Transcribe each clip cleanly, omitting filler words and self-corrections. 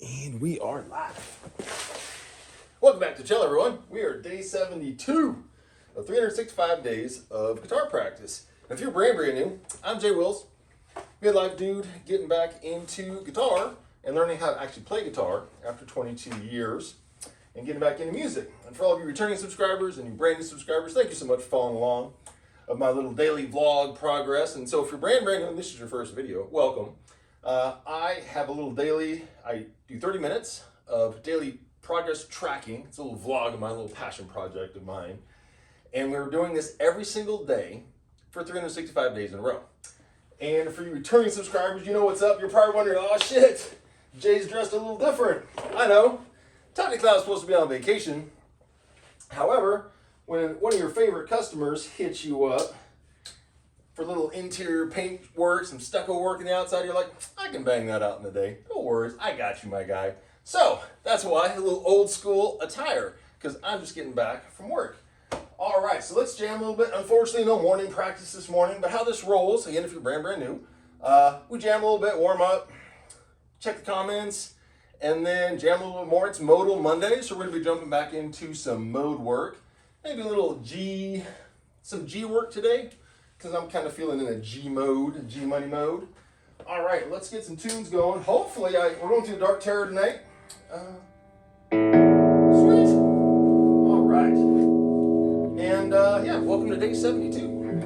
And we are live. Welcome back to Chill, everyone. We are day 72 of 365 days of guitar practice. If you're brand new, I'm Jay Wills, midlife dude getting back into guitar and learning how to actually play guitar after 22 years and getting back into music. And for all of you returning subscribers and you brand new subscribers, thank you so much for following along of my little daily vlog progress. And so if you're brand new and this is your first video, welcome. I have a little daily, I do 30 minutes of daily progress tracking. It's a little vlog of my little passion project of mine. And we're doing this every single day for 365 days in a row. And for you returning subscribers, you know what's up. You're probably wondering, oh shit, Jay's dressed a little different. I know. Technically I was supposed to be on vacation. However, when one of your favorite customers hits you up for a little interior paint work, some stucco work on the outside, you're like, I can bang that out in a day. No worries, I got you, my guy. So that's why a little old school attire, because I'm just getting back from work. All right, so let's jam a little bit. Unfortunately, no morning practice this morning, but how this rolls, again, if you're brand new, we jam a little bit, warm up, check the comments, and then jam a little bit more. It's Modal Monday, so we're gonna be jumping back into some mode work. Maybe a little some G work today, because I'm kind of feeling in a G mode, G money mode. All right, let's get some tunes going. Hopefully, we're going through Dark Terror tonight. Sweet. All right. And yeah, welcome to day 72.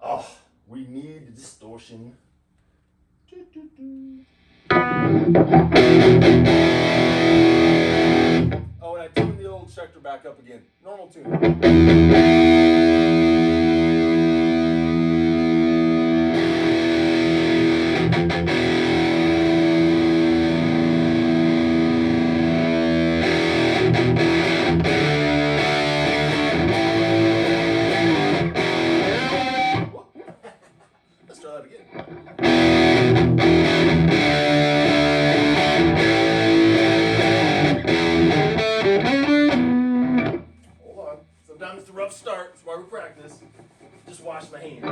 Oh, we need distortion. Oh, and I tuned the old Schecter back up again. Normal tune. Let's try that again. Sometimes it's a rough start, that's why we practice. Just wash my hands. Are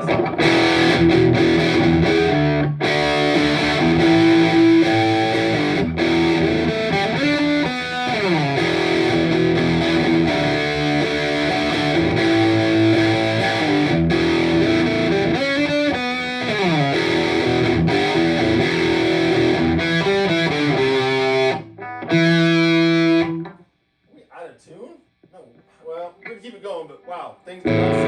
we out of tune? No. Well, we're gonna keep it going, but wow, things are not so.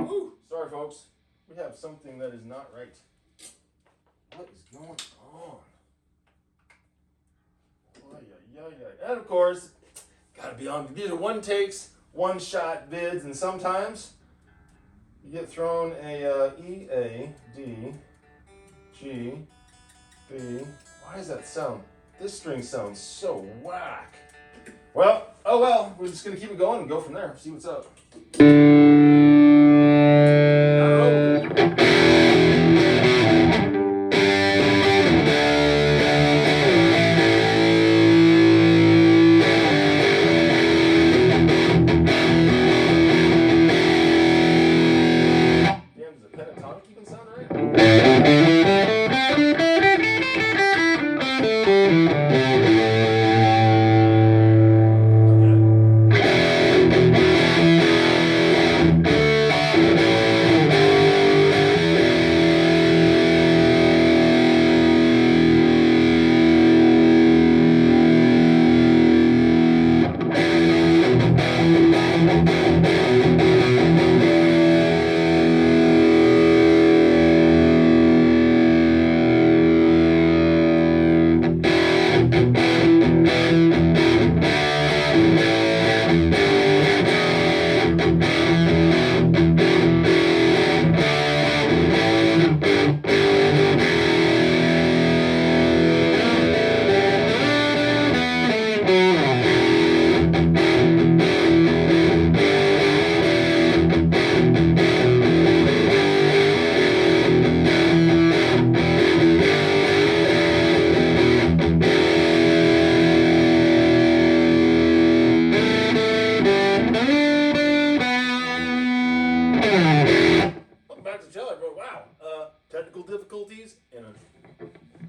Woo, sorry folks. We have something that is not right. What is going on? And of course, gotta be on. These are one takes, one shot vids, and sometimes you get thrown a E, A, D, G, B. Why does that sound? This string sounds so whack. Well, oh well. We're just gonna keep it going and go from there. See what's up. Pentatonic even sound right? Okay.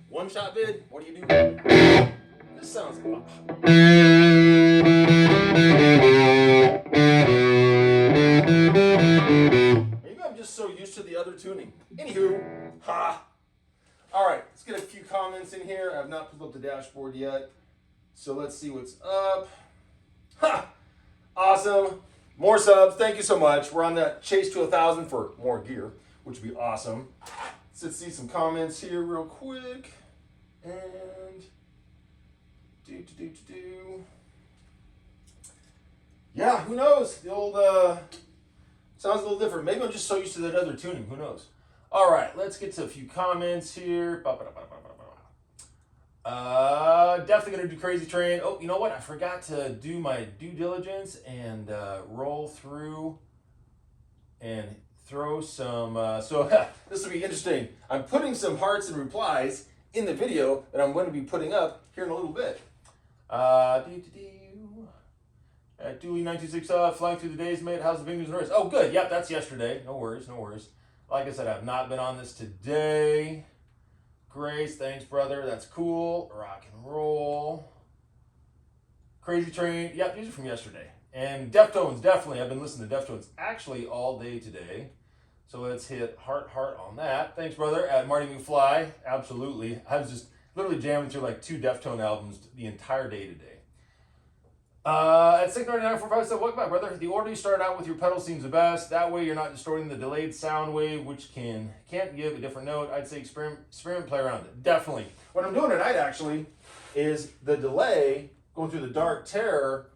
one-shot vid. What do you do? This sounds good. Maybe I'm just so used to the other tuning. Anywho, All right, let's get a few comments in here. I have not pulled up the dashboard yet, so let's see what's up. Awesome. More subs. Thank you so much. We're on that chase to 1,000 for more gear, which would be awesome. Let's see some comments here real quick. And yeah, who knows? The old sounds a little different. Maybe I'm just so used to that other tuning. Who knows? All right, let's get to a few comments here. Definitely gonna do Crazy Train. Oh, you know what? I forgot to do my due diligence and roll through and throw some. So this will be interesting. I'm putting some hearts and replies in the video that I'm going to be putting up here in a little bit. Dooley926 flying through the days, mate. How's the fingers and wrists? Oh, good. Yep, that's yesterday. No worries, no worries. Like I said, I've not been on this today. Grace, thanks, brother. That's cool. Rock and roll. Crazy Train. Yep, these are from yesterday. And Deftones, definitely. I've been listening to Deftones actually all day today. So let's hit heart on that. Thanks, brother. At Marty McFly, absolutely. I was just literally jamming through like 2 Deftone albums the entire day today. At 69945 said, welcome back, brother. The order you start out with your pedal seems the best. That way you're not distorting the delayed sound wave, which can't give a different note. I'd say experiment, play around it. Definitely. What I'm doing tonight actually is the delay going through the Dark Terror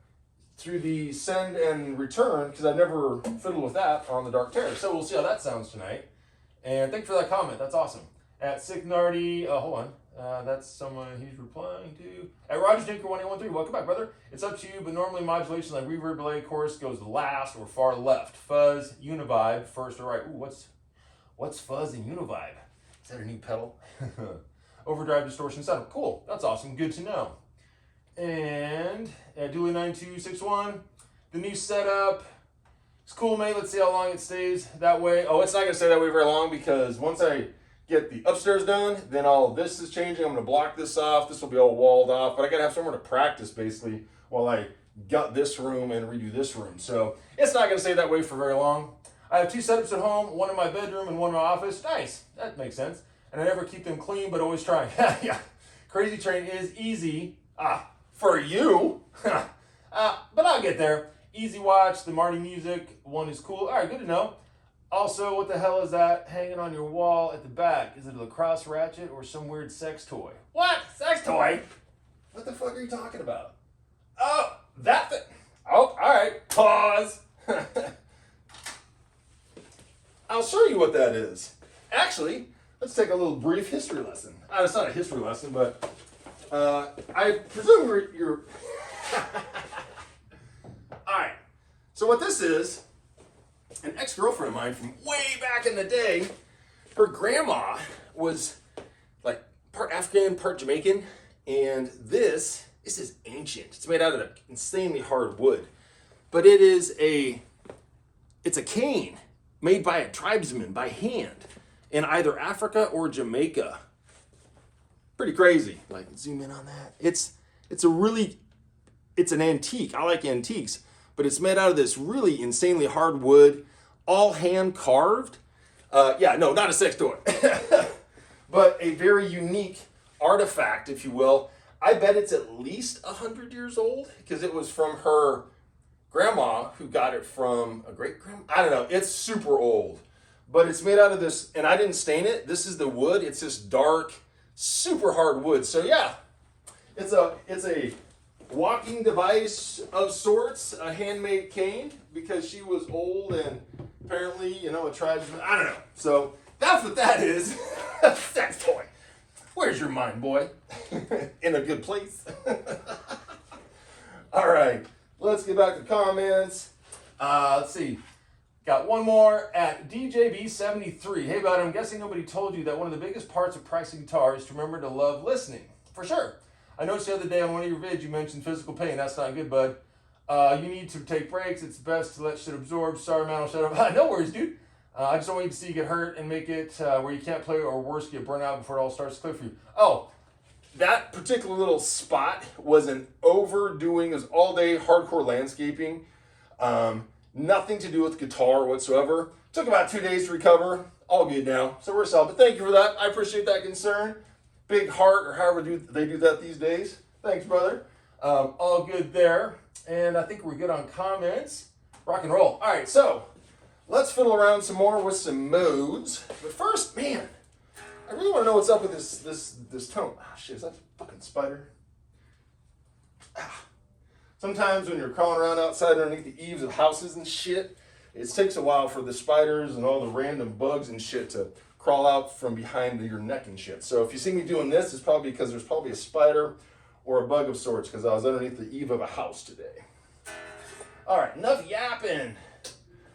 through the send and return, because I've never fiddled with that on the Dark Terror. So we'll see how that sounds tonight. And thanks for that comment. That's awesome. At Signardi, hold on. That's someone he's replying to. At Roger Tinker 1813, welcome back, brother. It's up to you, but normally modulation like reverb, delay, chorus goes last or far left. Fuzz, univibe, first or right. Ooh, what's fuzz and univibe? Is that a new pedal? Overdrive, distortion, setup. Cool. That's awesome. Good to know. And at Dooley9261, the new setup. It's cool, mate. Let's see how long it stays that way. Oh, it's not going to stay that way very long, because once I get the upstairs done, then all this is changing. I'm going to block this off. This will be all walled off, but I got to have somewhere to practice basically while I gut this room and redo this room. So it's not going to stay that way for very long. I have 2 setups at home, one in my bedroom and one in my office. Nice. That makes sense. And I never keep them clean, but always try. Yeah. Crazy Train is easy. For you. But I'll get there. Easy watch. The Marty Music one is cool. All right, good to know. Also, what the hell is that hanging on your wall at the back? Is it a lacrosse ratchet or some weird sex toy? What? Sex toy? What the fuck are you talking about? Oh, that thing. Oh, all right. Pause. I'll show you what that is. Actually, let's take a little brief history lesson. It's not a history lesson, but I presume you're... All right. So what this is, an ex-girlfriend of mine from way back in the day, her grandma was like part African, part Jamaican, and this is ancient. It's made out of insanely hard wood, but it's a cane made by a tribesman by hand in either Africa or Jamaica. Pretty crazy. Like, zoom in on that. It's an antique. I like antiques, but it's made out of this really insanely hard wood, all hand carved. No, not a sex toy, but a very unique artifact, if you will. I bet it's at least 100 years old, because it was from her grandma, who got it from a great grandma. I don't know. It's super old, but it's made out of this, and I didn't stain it. This is the wood. It's this dark, super hard wood. So yeah, it's a walking device of sorts, a handmade cane, because she was old and apparently, a tribesman. I don't know. So that's what that is. Sex toy. Where's your mind, boy? In a good place. All right, let's get back to comments. Let's see. Got one more at DJB73. Hey, bud, I'm guessing nobody told you that one of the biggest parts of pricing guitar is to remember to love listening. For sure. I noticed the other day on one of your vids you mentioned physical pain. That's not good, bud. You need to take breaks. It's best to let shit absorb. Sorry, man, I'll shut up. No worries, dude. I just don't want you to see you get hurt and make it where you can't play, or worse, get burnt out before it all starts to click for you. Oh, that particular little spot was an overdoing. It was all day hardcore landscaping. Nothing to do with guitar whatsoever. Took about 2 days to recover. All good now. So we're solid. But thank you for that. I appreciate that concern. Big heart, or however they do that these days. Thanks, brother. All good there. And I think we're good on comments. Rock and roll. All right, so let's fiddle around some more with some modes. But first, man, I really want to know what's up with this tone. Ah, shit, is that a fucking spider? Ah. Sometimes when you're crawling around outside underneath the eaves of houses and shit, it takes a while for the spiders and all the random bugs and shit to crawl out from behind your neck and shit. So if you see me doing this, it's probably because there's probably a spider or a bug of sorts, because I was underneath the eave of a house today. All right, enough yapping.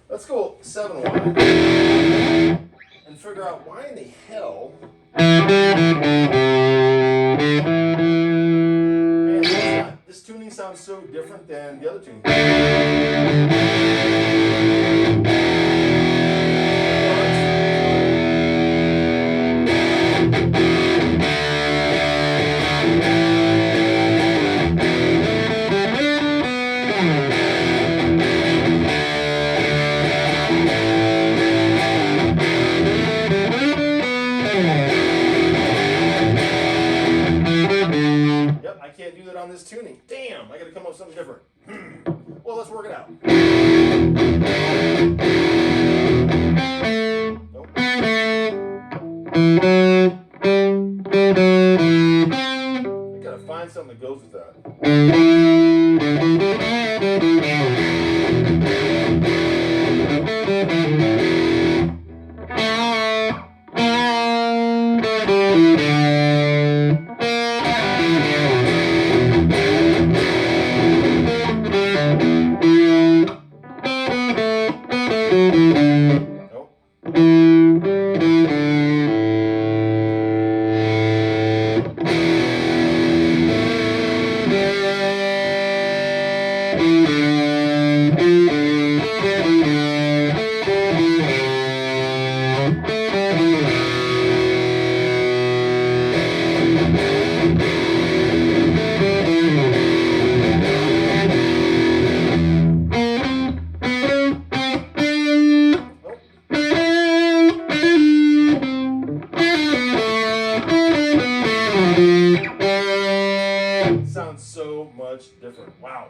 Let's go 7 wide and figure out why in the hell. Man, this tuning sounds so different than the other tuning. On this tuning. Damn, I gotta come up with something different. Well, let's work it out. Nope. I gotta find something that goes with that. Sounds so much different. Wow.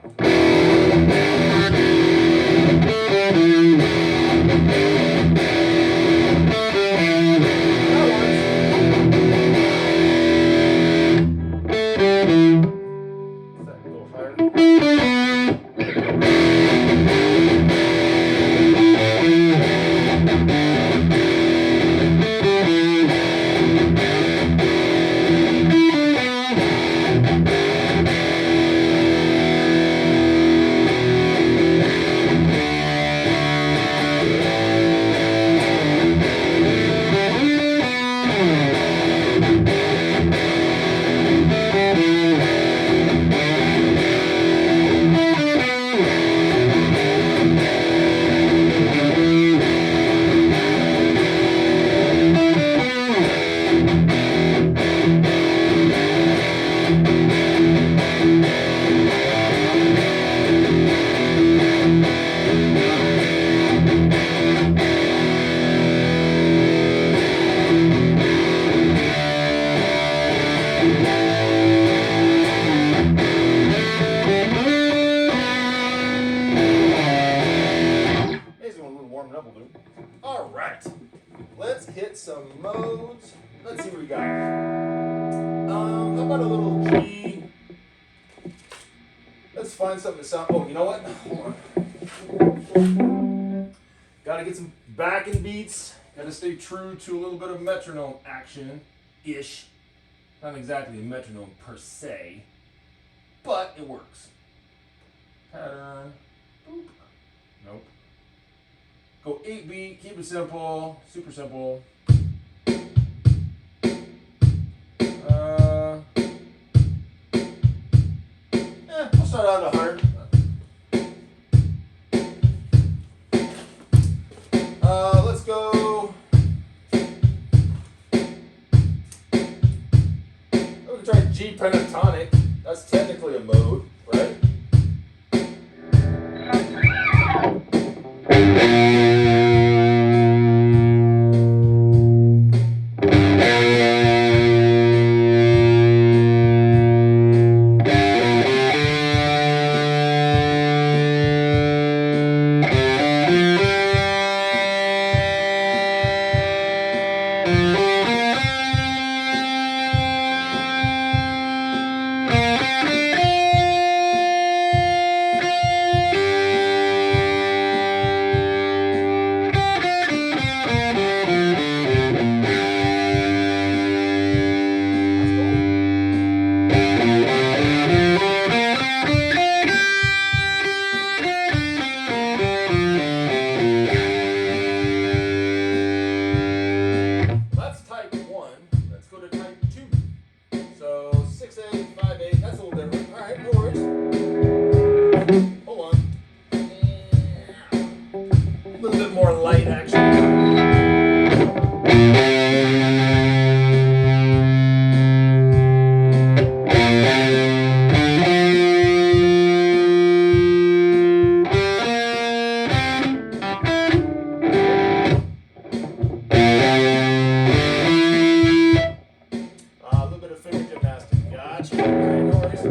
All right, let's hit some modes. Let's see what we got. How about a little G? Let's find something to sound. Oh, you know what? Hold on. Gotta get some backing beats. Gotta stay true to a little bit of metronome action-ish. Not exactly a metronome per se, but it works. Pattern. Boop. Nope. Go 8-beat, keep it simple, super simple. We'll start out at 100. Let's go we try G Pentatonic. That's technically a mode, right? More light action. A little bit of finger gymnastics. Gotcha. No worries.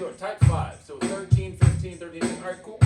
doing type 5. So 13, 15, 13. All right, cool.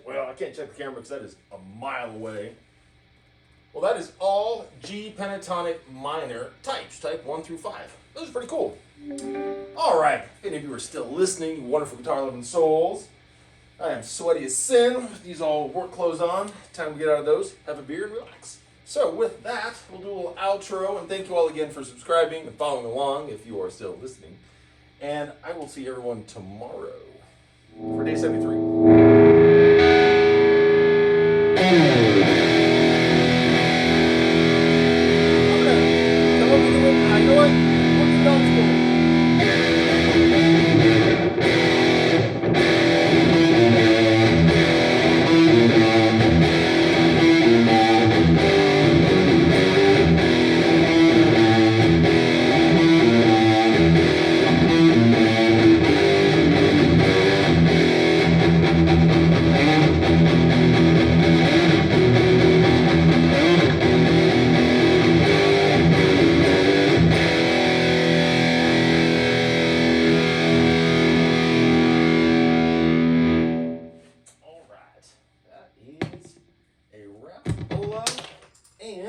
Well, I can't check the camera because that is a mile away. Well, that is all G Pentatonic minor types, type 1 through 5. Those are pretty cool. All right, if any of you are still listening, you wonderful guitar-loving souls, I am sweaty as sin with these all work clothes on. Time to get out of those, have a beer, and relax. So with that, we'll do a little outro, and thank you all again for subscribing and following along if you are still listening. And I will see everyone tomorrow for day 73.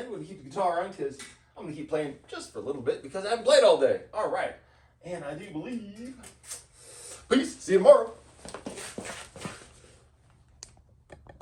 we're going to keep the guitar on because I'm going to keep playing just for a little bit because I haven't played all day. All right. And I do believe. Peace. See you tomorrow.